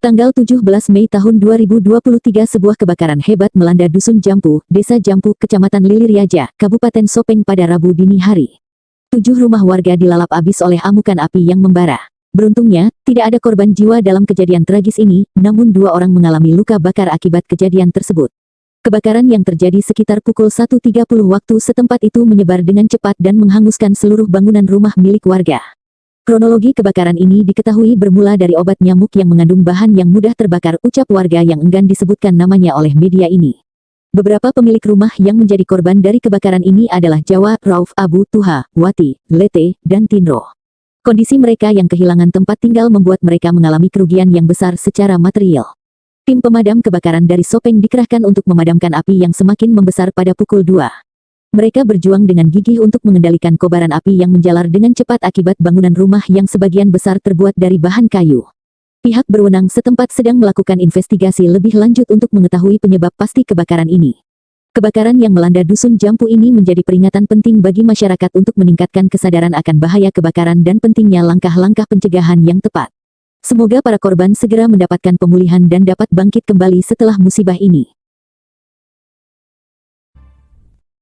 Tanggal 17 Mei tahun 2023 sebuah kebakaran hebat melanda Dusun Jampu, Desa Jampu, Kecamatan Liliriaja, Kabupaten Sopeng pada Rabu dini hari. 7 rumah warga dilalap habis oleh amukan api yang membara. Beruntungnya, tidak ada korban jiwa dalam kejadian tragis ini, namun 2 orang mengalami luka bakar akibat kejadian tersebut. Kebakaran yang terjadi sekitar pukul 1.30 waktu setempat itu menyebar dengan cepat dan menghanguskan seluruh bangunan rumah milik warga. Kronologi kebakaran ini diketahui bermula dari obat nyamuk yang mengandung bahan yang mudah terbakar, ucap warga yang enggan disebutkan namanya oleh media ini. Beberapa pemilik rumah yang menjadi korban dari kebakaran ini adalah Jawa, Rauf, Abu, Tuha, Wati, Lete, dan Tinro. Kondisi mereka yang kehilangan tempat tinggal membuat mereka mengalami kerugian yang besar secara material. Tim pemadam kebakaran dari Sopeng dikerahkan untuk memadamkan api yang semakin membesar pada pukul 2. Mereka berjuang dengan gigih untuk mengendalikan kobaran api yang menjalar dengan cepat akibat bangunan rumah yang sebagian besar terbuat dari bahan kayu. Pihak berwenang setempat sedang melakukan investigasi lebih lanjut untuk mengetahui penyebab pasti kebakaran ini. Kebakaran yang melanda Dusun Jampu ini menjadi peringatan penting bagi masyarakat untuk meningkatkan kesadaran akan bahaya kebakaran dan pentingnya langkah-langkah pencegahan yang tepat. Semoga para korban segera mendapatkan pemulihan dan dapat bangkit kembali setelah musibah ini.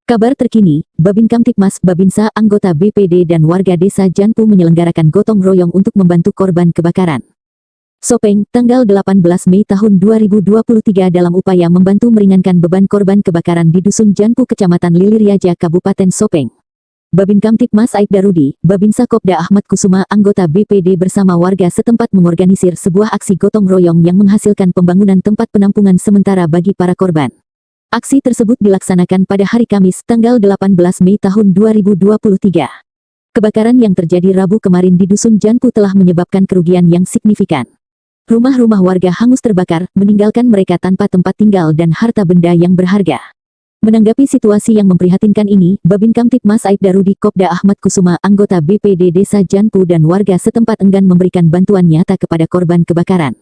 Kabar terkini, Babin Kamtibmas, Babinsa, anggota BPD dan warga desa Jampu menyelenggarakan gotong royong untuk membantu korban kebakaran. Sopeng, tanggal 18 Mei tahun 2023 dalam upaya membantu meringankan beban korban kebakaran di Dusun Jampu, Kecamatan Liliriaja, Kabupaten Sopeng. Babin Kamtibmas Aibda Rudi, Babinsa Kopda Ahmad Kusuma, anggota BPD bersama warga setempat mengorganisir sebuah aksi gotong royong yang menghasilkan pembangunan tempat penampungan sementara bagi para korban. Aksi tersebut dilaksanakan pada hari Kamis, tanggal 18 Mei tahun 2023. Kebakaran yang terjadi Rabu kemarin di Dusun Jampu telah menyebabkan kerugian yang signifikan. Rumah-rumah warga hangus terbakar, meninggalkan mereka tanpa tempat tinggal dan harta benda yang berharga. Menanggapi situasi yang memprihatinkan ini, Babin Kamtibmas Aibda Rudi Kopda Ahmad Kusuma, anggota BPD Desa Jampu dan warga setempat enggan memberikan bantuan nyata kepada korban kebakaran.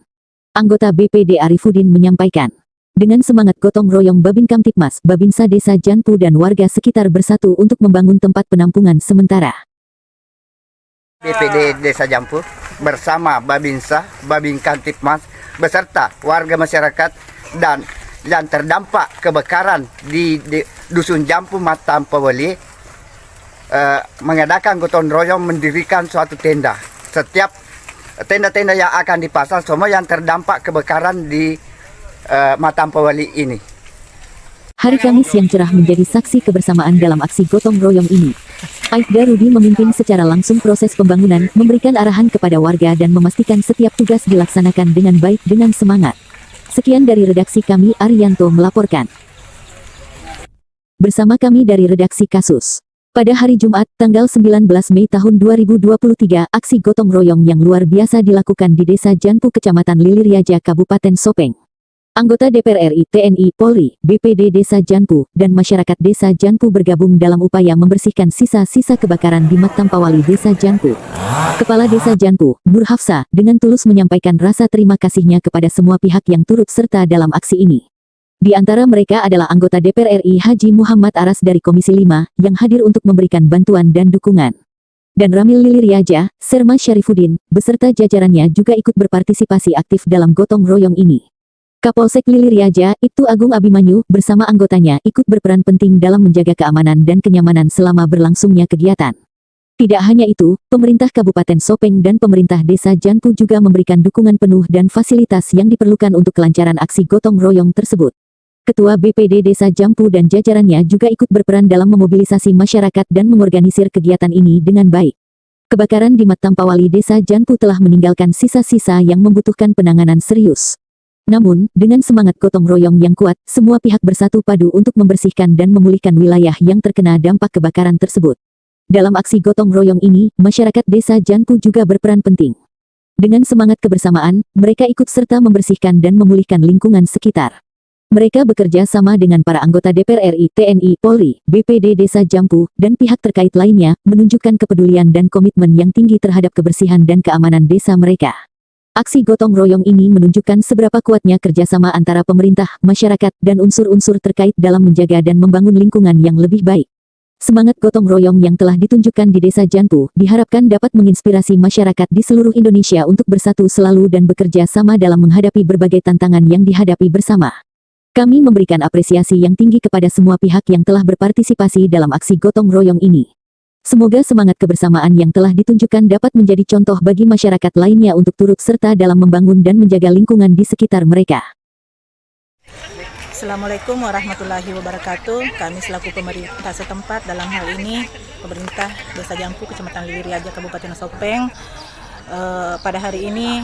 Anggota BPD Arifudin menyampaikan, dengan semangat gotong royong Babin Kamtibmas, Babinsa Desa Jampu dan warga sekitar bersatu untuk membangun tempat penampungan sementara. BPD Desa Jampu bersama Babinsa, Babin Kamtibmas beserta warga masyarakat dan yang terdampak kebakaran di Dusun Jampu Matampawali mengadakan gotong royong mendirikan suatu tenda. Setiap tenda-tenda yang akan dipasang semua yang terdampak kebakaran di Matampawali ini. Hari Kamis yang cerah menjadi saksi kebersamaan dalam aksi gotong royong ini. Aibda Rudi memimpin secara langsung proses pembangunan, memberikan arahan kepada warga dan memastikan setiap tugas dilaksanakan dengan baik dengan semangat. Sekian dari redaksi kami, Arianto melaporkan. Bersama kami dari redaksi kasus. Pada hari Jumat, tanggal 19 Mei tahun 2023, aksi gotong royong yang luar biasa dilakukan di Desa Jampu, Kecamatan Liliriaja, Kabupaten Sopeng. Anggota DPR RI, TNI, Polri, BPD Desa Jampu, dan masyarakat Desa Jampu bergabung dalam upaya membersihkan sisa-sisa kebakaran di Matampawali Desa Jampu. Kepala Desa Jampu, Nur Hafsa, dengan tulus menyampaikan rasa terima kasihnya kepada semua pihak yang turut serta dalam aksi ini. Di antara mereka adalah anggota DPR RI Haji Muhammad Aras dari Komisi 5, yang hadir untuk memberikan bantuan dan dukungan. Dan Ramil Liliriaja, Serma Syarifuddin, beserta jajarannya juga ikut berpartisipasi aktif dalam gotong royong ini. Kapolsek Liliriaja, Ibtu Agung Abimanyu, bersama anggotanya ikut berperan penting dalam menjaga keamanan dan kenyamanan selama berlangsungnya kegiatan. Tidak hanya itu, pemerintah Kabupaten Sopeng dan pemerintah Desa Jampu juga memberikan dukungan penuh dan fasilitas yang diperlukan untuk kelancaran aksi gotong royong tersebut. Ketua BPD Desa Jampu dan jajarannya juga ikut berperan dalam memobilisasi masyarakat dan mengorganisir kegiatan ini dengan baik. Kebakaran di Matampawali Desa Jampu telah meninggalkan sisa-sisa yang membutuhkan penanganan serius. Namun, dengan semangat gotong royong yang kuat, semua pihak bersatu padu untuk membersihkan dan memulihkan wilayah yang terkena dampak kebakaran tersebut. Dalam aksi gotong royong ini, masyarakat Desa Jampu juga berperan penting. Dengan semangat kebersamaan, mereka ikut serta membersihkan dan memulihkan lingkungan sekitar. Mereka bekerja sama dengan para anggota DPR RI, TNI, Polri, BPD Desa Jampu, dan pihak terkait lainnya, menunjukkan kepedulian dan komitmen yang tinggi terhadap kebersihan dan keamanan desa mereka. Aksi gotong royong ini menunjukkan seberapa kuatnya kerjasama antara pemerintah, masyarakat, dan unsur-unsur terkait dalam menjaga dan membangun lingkungan yang lebih baik. Semangat gotong royong yang telah ditunjukkan di Desa Janpu diharapkan dapat menginspirasi masyarakat di seluruh Indonesia untuk bersatu selalu dan bekerja sama dalam menghadapi berbagai tantangan yang dihadapi bersama. Kami memberikan apresiasi yang tinggi kepada semua pihak yang telah berpartisipasi dalam aksi gotong royong ini. Semoga semangat kebersamaan yang telah ditunjukkan dapat menjadi contoh bagi masyarakat lainnya untuk turut serta dalam membangun dan menjaga lingkungan di sekitar mereka. Assalamualaikum warahmatullahi wabarakatuh. Kami selaku pemerintah setempat, dalam hal ini pemerintah Desa Janpu, Kecamatan Liliriaja, Kabupaten Sopeng, pada hari ini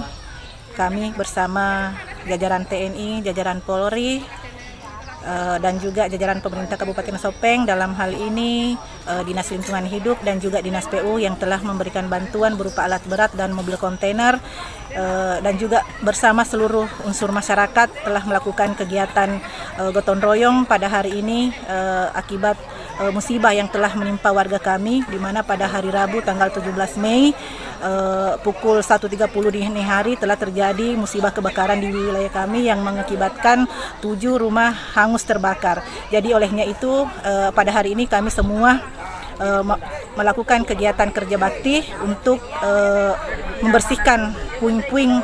kami bersama jajaran TNI, jajaran Polri, dan juga jajaran pemerintah Kabupaten Sopeng, dalam hal ini Dinas Lingkungan Hidup dan juga Dinas PU yang telah memberikan bantuan berupa alat berat dan mobil kontainer, dan juga bersama seluruh unsur masyarakat telah melakukan kegiatan gotong royong pada hari ini akibat musibah yang telah menimpa warga kami, di mana pada hari Rabu tanggal 17 Mei pukul 1.30 dini hari telah terjadi musibah kebakaran di wilayah kami yang mengakibatkan 7 rumah hangus terbakar. Jadi olehnya itu pada hari ini kami semua melakukan kegiatan kerja bakti untuk membersihkan puing-puing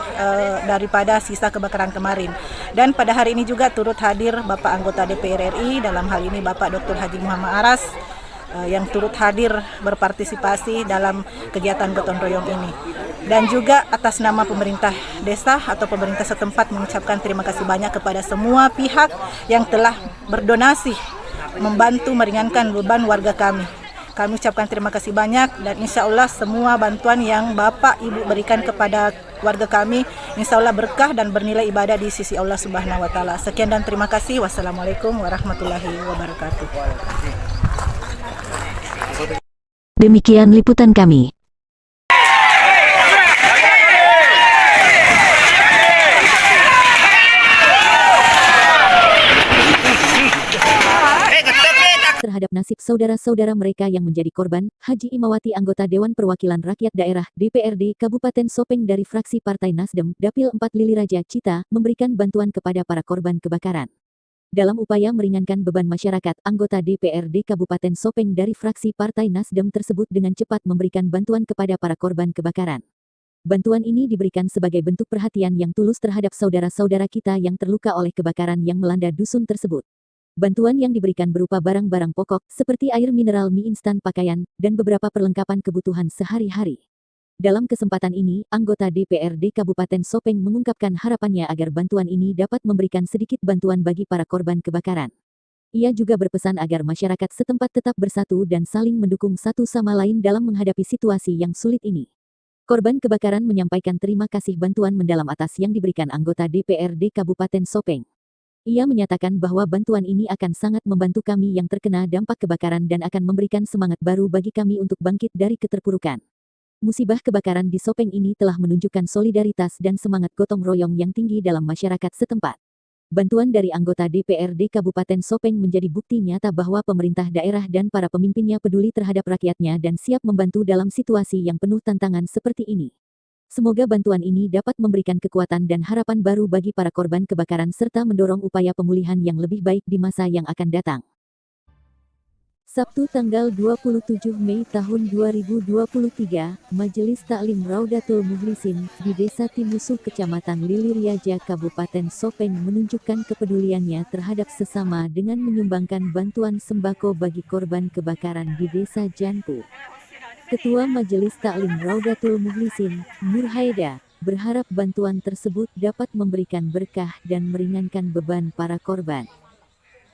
daripada sisa kebakaran kemarin. Dan pada hari ini juga turut hadir Bapak anggota DPR RI, dalam hal ini Bapak Dr. Haji Muhammad Aras, yang turut hadir berpartisipasi dalam kegiatan gotong royong ini. Dan juga atas nama pemerintah desa atau pemerintah setempat mengucapkan terima kasih banyak kepada semua pihak yang telah berdonasi membantu meringankan beban warga kami. Kami ucapkan terima kasih banyak, dan insya Allah semua bantuan yang Bapak Ibu berikan kepada warga kami insya Allah berkah dan bernilai ibadah di sisi Allah Subhanahu wa Ta'ala. Sekian dan terima kasih. Wassalamualaikum warahmatullahi wabarakatuh. Demikian liputan kami. Terhadap nasib saudara-saudara mereka yang menjadi korban, Haji Imawati, anggota Dewan Perwakilan Rakyat Daerah DPRD Kabupaten Sopeng dari fraksi Partai Nasdem, Dapil 4 Liliraja Cita, memberikan bantuan kepada para korban kebakaran. Dalam upaya meringankan beban masyarakat, anggota DPRD Kabupaten Sopeng dari fraksi Partai Nasdem tersebut dengan cepat memberikan bantuan kepada para korban kebakaran. Bantuan ini diberikan sebagai bentuk perhatian yang tulus terhadap saudara-saudara kita yang terluka oleh kebakaran yang melanda dusun tersebut. Bantuan yang diberikan berupa barang-barang pokok seperti air mineral, mie instan, pakaian, dan beberapa perlengkapan kebutuhan sehari-hari. Dalam kesempatan ini, anggota DPRD Kabupaten Sopeng mengungkapkan harapannya agar bantuan ini dapat memberikan sedikit bantuan bagi para korban kebakaran. Ia juga berpesan agar masyarakat setempat tetap bersatu dan saling mendukung satu sama lain dalam menghadapi situasi yang sulit ini. Korban kebakaran menyampaikan terima kasih bantuan mendalam atas yang diberikan anggota DPRD Kabupaten Sopeng. Ia menyatakan bahwa bantuan ini akan sangat membantu kami yang terkena dampak kebakaran dan akan memberikan semangat baru bagi kami untuk bangkit dari keterpurukan. Musibah kebakaran di Sopeng ini telah menunjukkan solidaritas dan semangat gotong royong yang tinggi dalam masyarakat setempat. Bantuan dari anggota DPRD Kabupaten Sopeng menjadi bukti nyata bahwa pemerintah daerah dan para pemimpinnya peduli terhadap rakyatnya dan siap membantu dalam situasi yang penuh tantangan seperti ini. Semoga bantuan ini dapat memberikan kekuatan dan harapan baru bagi para korban kebakaran serta mendorong upaya pemulihan yang lebih baik di masa yang akan datang. Sabtu tanggal 27 Mei tahun 2023, Majelis Taklim Raudatul Mukhlisin di Desa Timusu, Kecamatan Liliriaja, Kabupaten Sopeng menunjukkan kepeduliannya terhadap sesama dengan menyumbangkan bantuan sembako bagi korban kebakaran di Desa Janpu. Ketua Majelis Taklim Raudatul Mukhlisin, Nur Haida, berharap bantuan tersebut dapat memberikan berkah dan meringankan beban para korban.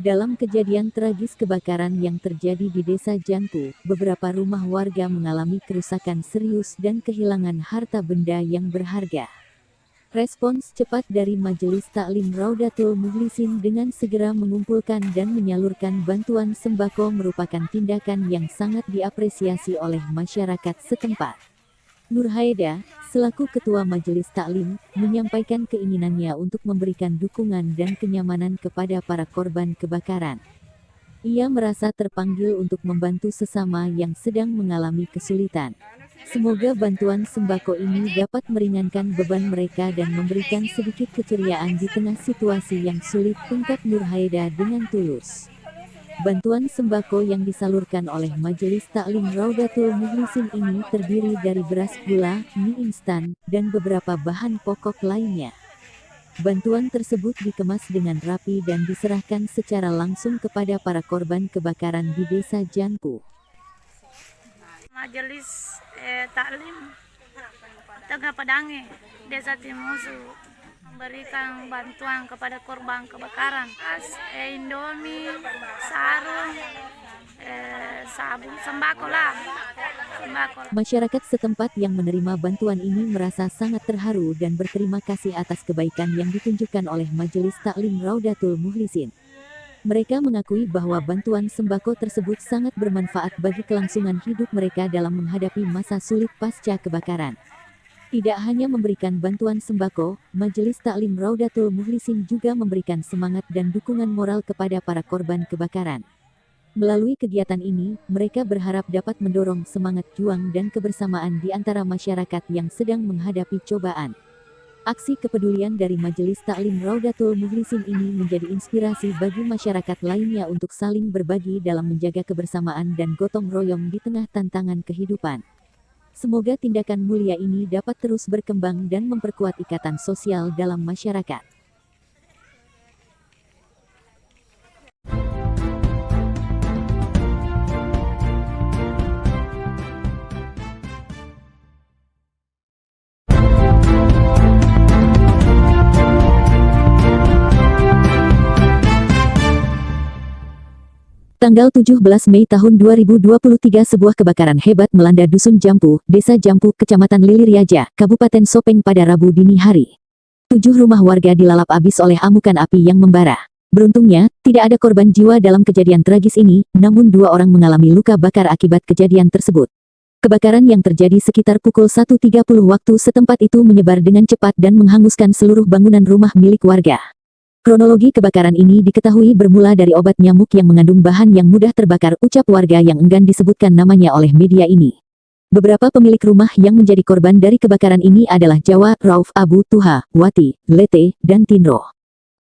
Dalam kejadian tragis kebakaran yang terjadi di Desa Janpu, beberapa rumah warga mengalami kerusakan serius dan kehilangan harta benda yang berharga. Respons cepat dari Majelis Taklim Raudatul Mukhlisin dengan segera mengumpulkan dan menyalurkan bantuan sembako merupakan tindakan yang sangat diapresiasi oleh masyarakat setempat. Nur Haida, selaku Ketua Majelis Taklim, menyampaikan keinginannya untuk memberikan dukungan dan kenyamanan kepada para korban kebakaran. Ia merasa terpanggil untuk membantu sesama yang sedang mengalami kesulitan. Semoga bantuan sembako ini dapat meringankan beban mereka dan memberikan sedikit keceriaan di tengah situasi yang sulit, ungkap Nur Haida dengan tulus. Bantuan sembako yang disalurkan oleh Majelis Taklim Raudatul Mukhlisin ini terdiri dari beras, gula, mie instan, dan beberapa bahan pokok lainnya. Bantuan tersebut dikemas dengan rapi dan diserahkan secara langsung kepada para korban kebakaran di Desa Janpu. Majelis Taklim Tengah Padange, Desa Timusu memberikan bantuan kepada korban kebakaran, Indomie, sarung, sabun, sembako lah. Masyarakat setempat yang menerima bantuan ini merasa sangat terharu dan berterima kasih atas kebaikan yang ditunjukkan oleh Majelis Taklim Raudatul Mukhlisin. Mereka mengakui bahwa bantuan sembako tersebut sangat bermanfaat bagi kelangsungan hidup mereka dalam menghadapi masa sulit pasca kebakaran. Tidak hanya memberikan bantuan sembako, Majelis Taklim Raudatul Mukhlisin juga memberikan semangat dan dukungan moral kepada para korban kebakaran. Melalui kegiatan ini, mereka berharap dapat mendorong semangat juang dan kebersamaan di antara masyarakat yang sedang menghadapi cobaan. Aksi kepedulian dari Majelis Taklim Raudatul Mukhlisin ini menjadi inspirasi bagi masyarakat lainnya untuk saling berbagi dalam menjaga kebersamaan dan gotong royong di tengah tantangan kehidupan. Semoga tindakan mulia ini dapat terus berkembang dan memperkuat ikatan sosial dalam masyarakat. Tanggal 17 Mei tahun 2023 sebuah kebakaran hebat melanda Dusun Jampu, Desa Jampu, Kecamatan Liliriaja, Kabupaten Sopeng pada Rabu dini hari. 7 rumah warga dilalap habis oleh amukan api yang membara. Beruntungnya, tidak ada korban jiwa dalam kejadian tragis ini, namun 2 orang mengalami luka bakar akibat kejadian tersebut. Kebakaran yang terjadi sekitar pukul 1.30 waktu setempat itu menyebar dengan cepat dan menghanguskan seluruh bangunan rumah milik warga. Kronologi kebakaran ini diketahui bermula dari obat nyamuk yang mengandung bahan yang mudah terbakar, ucap warga yang enggan disebutkan namanya oleh media ini. Beberapa pemilik rumah yang menjadi korban dari kebakaran ini adalah Jawa, Rauf, Abu, Tuha, Wati, Lete, dan Tinro.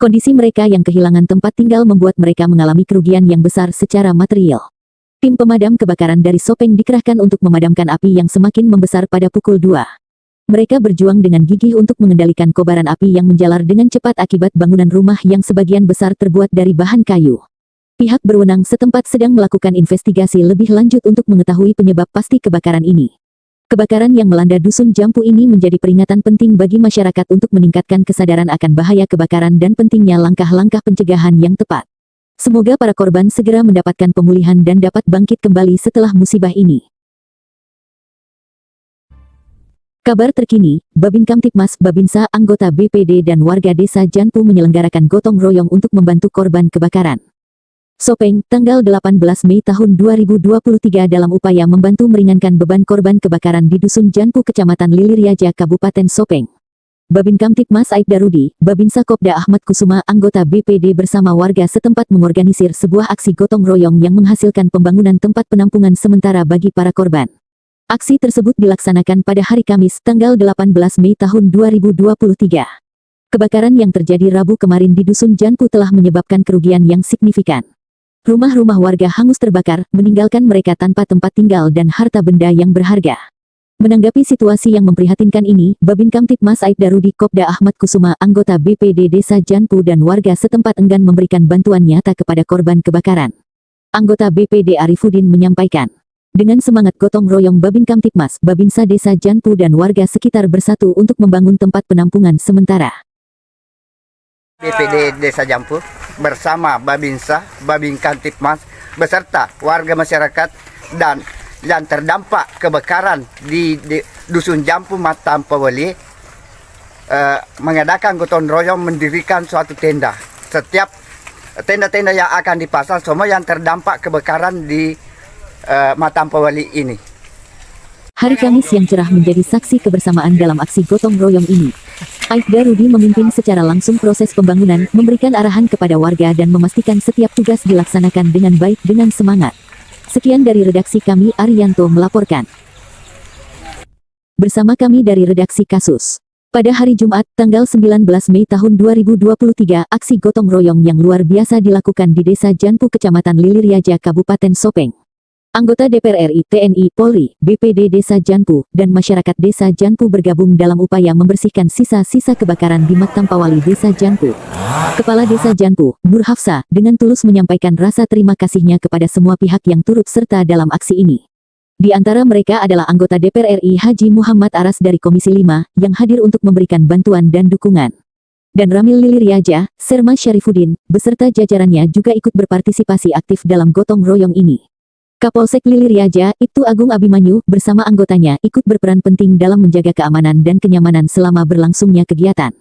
Kondisi mereka yang kehilangan tempat tinggal membuat mereka mengalami kerugian yang besar secara material. Tim pemadam kebakaran dari Sopeng dikerahkan untuk memadamkan api yang semakin membesar pada pukul 2. Mereka berjuang dengan gigih untuk mengendalikan kobaran api yang menjalar dengan cepat akibat bangunan rumah yang sebagian besar terbuat dari bahan kayu. Pihak berwenang setempat sedang melakukan investigasi lebih lanjut untuk mengetahui penyebab pasti kebakaran ini. Kebakaran yang melanda Dusun Jampu ini menjadi peringatan penting bagi masyarakat untuk meningkatkan kesadaran akan bahaya kebakaran dan pentingnya langkah-langkah pencegahan yang tepat. Semoga para korban segera mendapatkan pemulihan dan dapat bangkit kembali setelah musibah ini. Kabar terkini, Babin Kamtipmas, Babinsa, anggota BPD dan warga Desa Janpu menyelenggarakan gotong royong untuk membantu korban kebakaran. Sopeng, tanggal 18 Mei tahun 2023 dalam upaya membantu meringankan beban korban kebakaran di Dusun Janpu, Kecamatan Liliriaja, Kabupaten Sopeng. Babin Kamtipmas Aibda Rudi, Babinsa Kopda Ahmad Kusuma, anggota BPD bersama warga setempat mengorganisir sebuah aksi gotong royong yang menghasilkan pembangunan tempat penampungan sementara bagi para korban. Aksi tersebut dilaksanakan pada hari Kamis, tanggal 18 Mei tahun 2023. Kebakaran yang terjadi Rabu kemarin di Dusun Janpu telah menyebabkan kerugian yang signifikan. Rumah-rumah warga hangus terbakar, meninggalkan mereka tanpa tempat tinggal dan harta benda yang berharga. Menanggapi situasi yang memprihatinkan ini, Babin Kamtipmas Aibda Rudi Kopda Ahmad Kusuma, anggota BPD Desa Janpu dan warga setempat enggan memberikan bantuan nyata kepada korban kebakaran. Anggota BPD Arifuddin menyampaikan, dengan semangat gotong royong Babin Kamtipmas, Babinsa Desa Janpu dan warga sekitar bersatu untuk membangun tempat penampungan sementara. BPD Desa Jampu bersama Babinsa, Babin Kamtipmas beserta warga masyarakat dan yang terdampak kebakaran di Dusun Jampu Matampawali mengadakan gotong royong mendirikan suatu tenda. Setiap tenda-tenda yang akan dipasang semua yang terdampak kebakaran di Matampawali ini. Hari Kamis yang cerah menjadi saksi kebersamaan dalam aksi gotong royong ini. Aibda Rudi memimpin secara langsung proses pembangunan, memberikan arahan kepada warga dan memastikan setiap tugas dilaksanakan dengan baik dengan semangat. Sekian dari redaksi kami, Arianto melaporkan. Bersama kami dari redaksi kasus. Pada hari Jumat, tanggal 19 Mei tahun 2023, aksi gotong royong yang luar biasa dilakukan di Desa Janpu, Kecamatan Liliriaja, Kabupaten Sopeng. Anggota DPR RI, TNI, Polri, BPD Desa Janpu, dan masyarakat Desa Janpu bergabung dalam upaya membersihkan sisa-sisa kebakaran di Maktampawali Desa Janpu. Kepala Desa Janpu, Nur Hafsa, dengan tulus menyampaikan rasa terima kasihnya kepada semua pihak yang turut serta dalam aksi ini. Di antara mereka adalah anggota DPR RI Haji Muhammad Aras dari Komisi 5, yang hadir untuk memberikan bantuan dan dukungan. Dan Ramil Liliriaja, Serma Syarifuddin, beserta jajarannya juga ikut berpartisipasi aktif dalam gotong royong ini. Kapolsek Liliriaja, Ibtu Agung Abimanyu, bersama anggotanya ikut berperan penting dalam menjaga keamanan dan kenyamanan selama berlangsungnya kegiatan.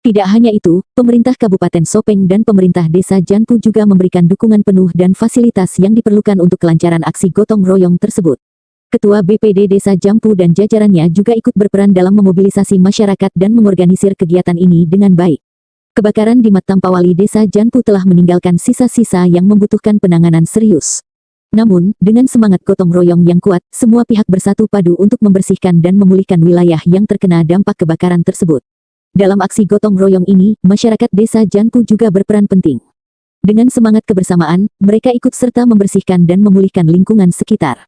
Tidak hanya itu, pemerintah Kabupaten Sopeng dan pemerintah Desa Janpu juga memberikan dukungan penuh dan fasilitas yang diperlukan untuk kelancaran aksi gotong royong tersebut. Ketua BPD Desa Janpu dan jajarannya juga ikut berperan dalam memobilisasi masyarakat dan mengorganisir kegiatan ini dengan baik. Kebakaran di Maktampawali Desa Janpu telah meninggalkan sisa-sisa yang membutuhkan penanganan serius. Namun, dengan semangat gotong royong yang kuat, semua pihak bersatu padu untuk membersihkan dan memulihkan wilayah yang terkena dampak kebakaran tersebut. Dalam aksi gotong royong ini, masyarakat Desa Janpu juga berperan penting. Dengan semangat kebersamaan, mereka ikut serta membersihkan dan memulihkan lingkungan sekitar.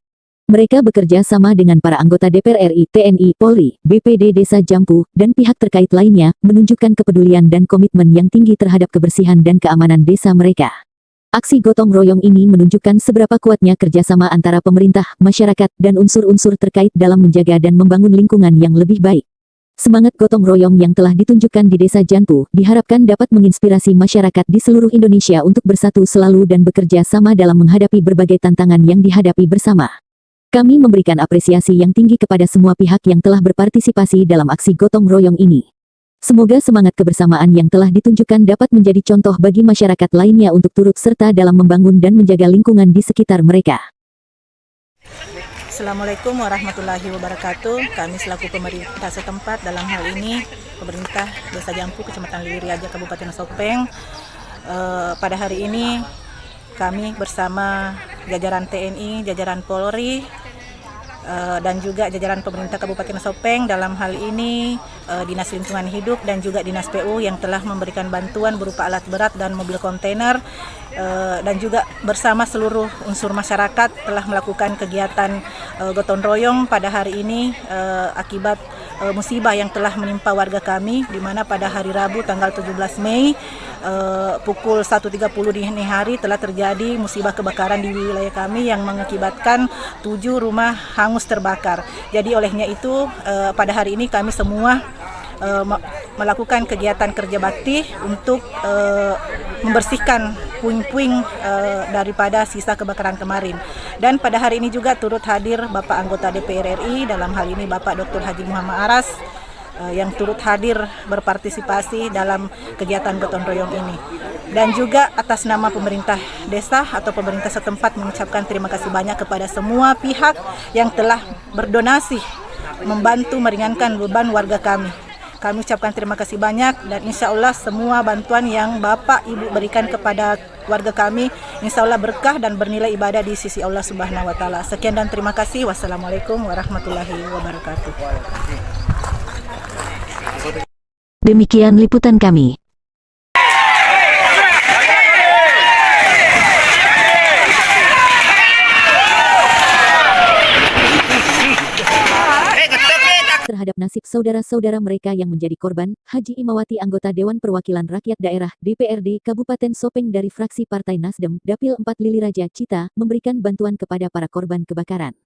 Mereka bekerja sama dengan para anggota DPR RI, TNI, Polri, BPD Desa Janpu, dan pihak terkait lainnya, menunjukkan kepedulian dan komitmen yang tinggi terhadap kebersihan dan keamanan desa mereka. Aksi gotong royong ini menunjukkan seberapa kuatnya kerjasama antara pemerintah, masyarakat, dan unsur-unsur terkait dalam menjaga dan membangun lingkungan yang lebih baik. Semangat gotong royong yang telah ditunjukkan di Desa Janpu diharapkan dapat menginspirasi masyarakat di seluruh Indonesia untuk bersatu selalu dan bekerja sama dalam menghadapi berbagai tantangan yang dihadapi bersama. Kami memberikan apresiasi yang tinggi kepada semua pihak yang telah berpartisipasi dalam aksi gotong royong ini. Semoga semangat kebersamaan yang telah ditunjukkan dapat menjadi contoh bagi masyarakat lainnya untuk turut serta dalam membangun dan menjaga lingkungan di sekitar mereka. Assalamualaikum warahmatullahi wabarakatuh. Kami selaku pemerintah setempat, dalam hal ini pemerintah Desa Janpu, Kecamatan Liliriaja, Kabupaten Sopeng, pada hari ini kami bersama jajaran TNI, jajaran Polri, dan juga jajaran pemerintah Kabupaten Sopeng, dalam hal ini Dinas Lingkungan Hidup dan juga Dinas PU yang telah memberikan bantuan berupa alat berat dan mobil kontainer, dan juga bersama seluruh unsur masyarakat telah melakukan kegiatan gotong royong pada hari ini akibat musibah yang telah menimpa warga kami, di mana pada hari Rabu tanggal 17 Mei pukul 1.30 dini hari telah terjadi musibah kebakaran di wilayah kami yang mengakibatkan 7 rumah hangus terbakar. Jadi olehnya itu pada hari ini kami semua melakukan kegiatan kerja bakti untuk membersihkan puing-puing daripada sisa kebakaran kemarin. Dan pada hari ini juga turut hadir Bapak anggota DPR RI, dalam hal ini Bapak Dr. Haji Muhammad Aras, yang turut hadir berpartisipasi dalam kegiatan gotong royong ini. Dan juga atas nama pemerintah desa atau pemerintah setempat mengucapkan terima kasih banyak kepada semua pihak yang telah berdonasi membantu meringankan beban warga kami. Kami ucapkan terima kasih banyak, dan insya Allah semua bantuan yang Bapak Ibu berikan kepada warga kami insya Allah berkah dan bernilai ibadah di sisi Allah Subhanahu wa Ta'ala. Sekian dan terima kasih. Wassalamualaikum warahmatullahi wabarakatuh. Demikian liputan kami. Terhadap nasib saudara-saudara mereka yang menjadi korban, Haji Imawati, anggota Dewan Perwakilan Rakyat Daerah DPRD Kabupaten Sopeng dari fraksi Partai Nasdem, Dapil 4 Liliraja Cita, memberikan bantuan kepada para korban kebakaran.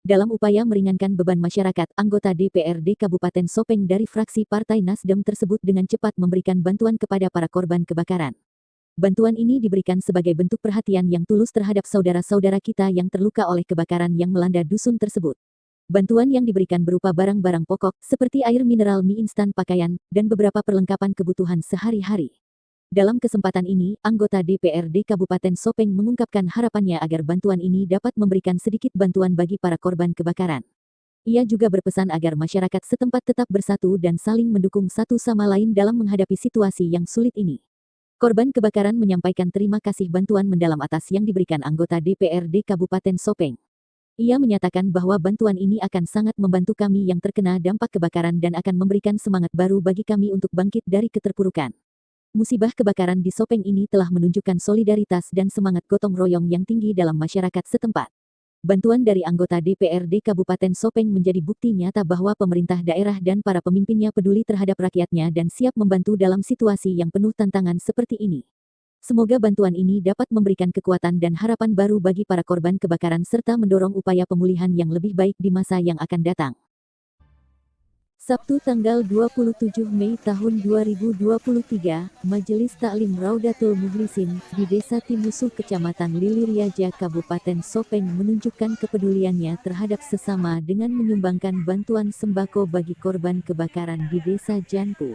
Dalam upaya meringankan beban masyarakat, anggota DPRD Kabupaten Sopeng dari fraksi Partai Nasdem tersebut dengan cepat memberikan bantuan kepada para korban kebakaran. Bantuan ini diberikan sebagai bentuk perhatian yang tulus terhadap saudara-saudara kita yang terluka oleh kebakaran yang melanda dusun tersebut. Bantuan yang diberikan berupa barang-barang pokok, seperti air mineral, mie instan, pakaian, dan beberapa perlengkapan kebutuhan sehari-hari. Dalam kesempatan ini, anggota DPRD Kabupaten Sopeng mengungkapkan harapannya agar bantuan ini dapat memberikan sedikit bantuan bagi para korban kebakaran. Ia juga berpesan agar masyarakat setempat tetap bersatu dan saling mendukung satu sama lain dalam menghadapi situasi yang sulit ini. Korban kebakaran menyampaikan terima kasih bantuan mendalam atas yang diberikan anggota DPRD Kabupaten Sopeng. Ia menyatakan bahwa bantuan ini akan sangat membantu kami yang terkena dampak kebakaran dan akan memberikan semangat baru bagi kami untuk bangkit dari keterpurukan. Musibah kebakaran di Sopeng ini telah menunjukkan solidaritas dan semangat gotong royong yang tinggi dalam masyarakat setempat. Bantuan dari anggota DPRD Kabupaten Sopeng menjadi bukti nyata bahwa pemerintah daerah dan para pemimpinnya peduli terhadap rakyatnya dan siap membantu dalam situasi yang penuh tantangan seperti ini. Semoga bantuan ini dapat memberikan kekuatan dan harapan baru bagi para korban kebakaran serta mendorong upaya pemulihan yang lebih baik di masa yang akan datang. Sabtu tanggal 27 Mei tahun 2023, Majelis Taklim Raudatul Mukhlisin di Desa Timusu Kecamatan Liliriaja Kabupaten Sopeng menunjukkan kepeduliannya terhadap sesama dengan menyumbangkan bantuan sembako bagi korban kebakaran di Desa Janpu.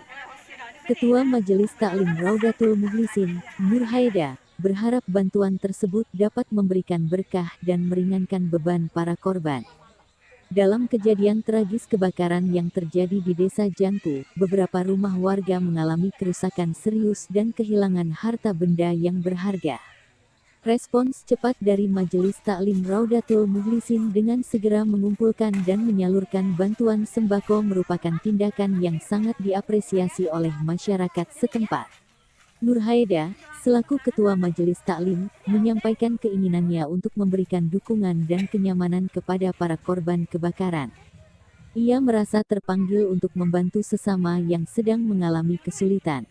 Ketua Majelis Taklim Raudatul Mukhlisin, Nur Haida, berharap bantuan tersebut dapat memberikan berkah dan meringankan beban para korban. Dalam kejadian tragis kebakaran yang terjadi di Desa Janpu, beberapa rumah warga mengalami kerusakan serius dan kehilangan harta benda yang berharga. Respons cepat dari Majelis Taklim Raudatul Mukhlisin dengan segera mengumpulkan dan menyalurkan bantuan sembako merupakan tindakan yang sangat diapresiasi oleh masyarakat setempat. Nur Haida, selaku Ketua Majelis Taklim, menyampaikan keinginannya untuk memberikan dukungan dan kenyamanan kepada para korban kebakaran. Ia merasa terpanggil untuk membantu sesama yang sedang mengalami kesulitan.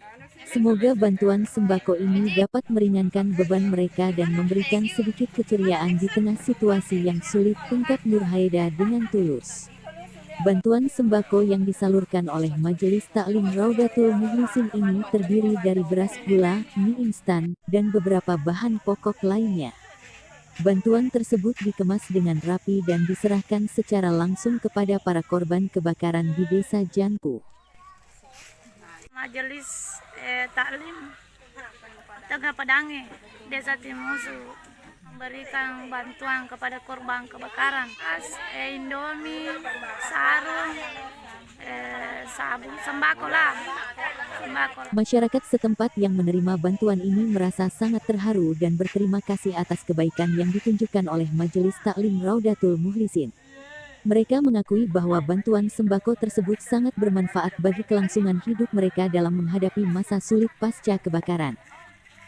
Semoga bantuan sembako ini dapat meringankan beban mereka dan memberikan sedikit keceriaan di tengah situasi yang sulit, ungkap Nur Haida dengan tulus. Bantuan sembako yang disalurkan oleh Majelis Taklim Raudatul Mukhlisin ini terdiri dari beras, gula, mie instan, dan beberapa bahan pokok lainnya. Bantuan tersebut dikemas dengan rapi dan diserahkan secara langsung kepada para korban kebakaran di Desa Janpu. Majelis Taklim Tengah Padange, Desa Timusu memberikan bantuan kepada korban kebakaran. Indomie, sarung, sabun, sembako lah. Masyarakat setempat yang menerima bantuan ini merasa sangat terharu dan berterima kasih atas kebaikan yang ditunjukkan oleh Majelis Taklim Raudatul Mukhlisin. Mereka mengakui bahwa bantuan sembako tersebut sangat bermanfaat bagi kelangsungan hidup mereka dalam menghadapi masa sulit pasca kebakaran.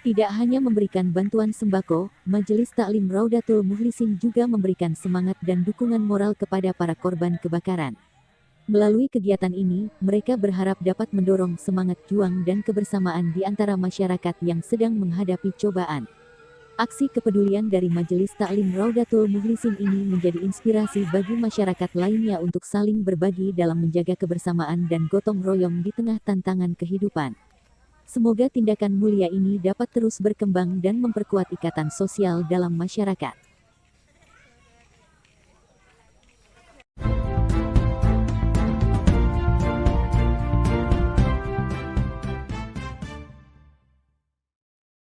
Tidak hanya memberikan bantuan sembako, Majelis Taklim Raudatul Mukhlisin juga memberikan semangat dan dukungan moral kepada para korban kebakaran. Melalui kegiatan ini, mereka berharap dapat mendorong semangat juang dan kebersamaan di antara masyarakat yang sedang menghadapi cobaan. Aksi kepedulian dari Majelis Taklim Raudatul Mukhlisin ini menjadi inspirasi bagi masyarakat lainnya untuk saling berbagi dalam menjaga kebersamaan dan gotong royong di tengah tantangan kehidupan. Semoga tindakan mulia ini dapat terus berkembang dan memperkuat ikatan sosial dalam masyarakat.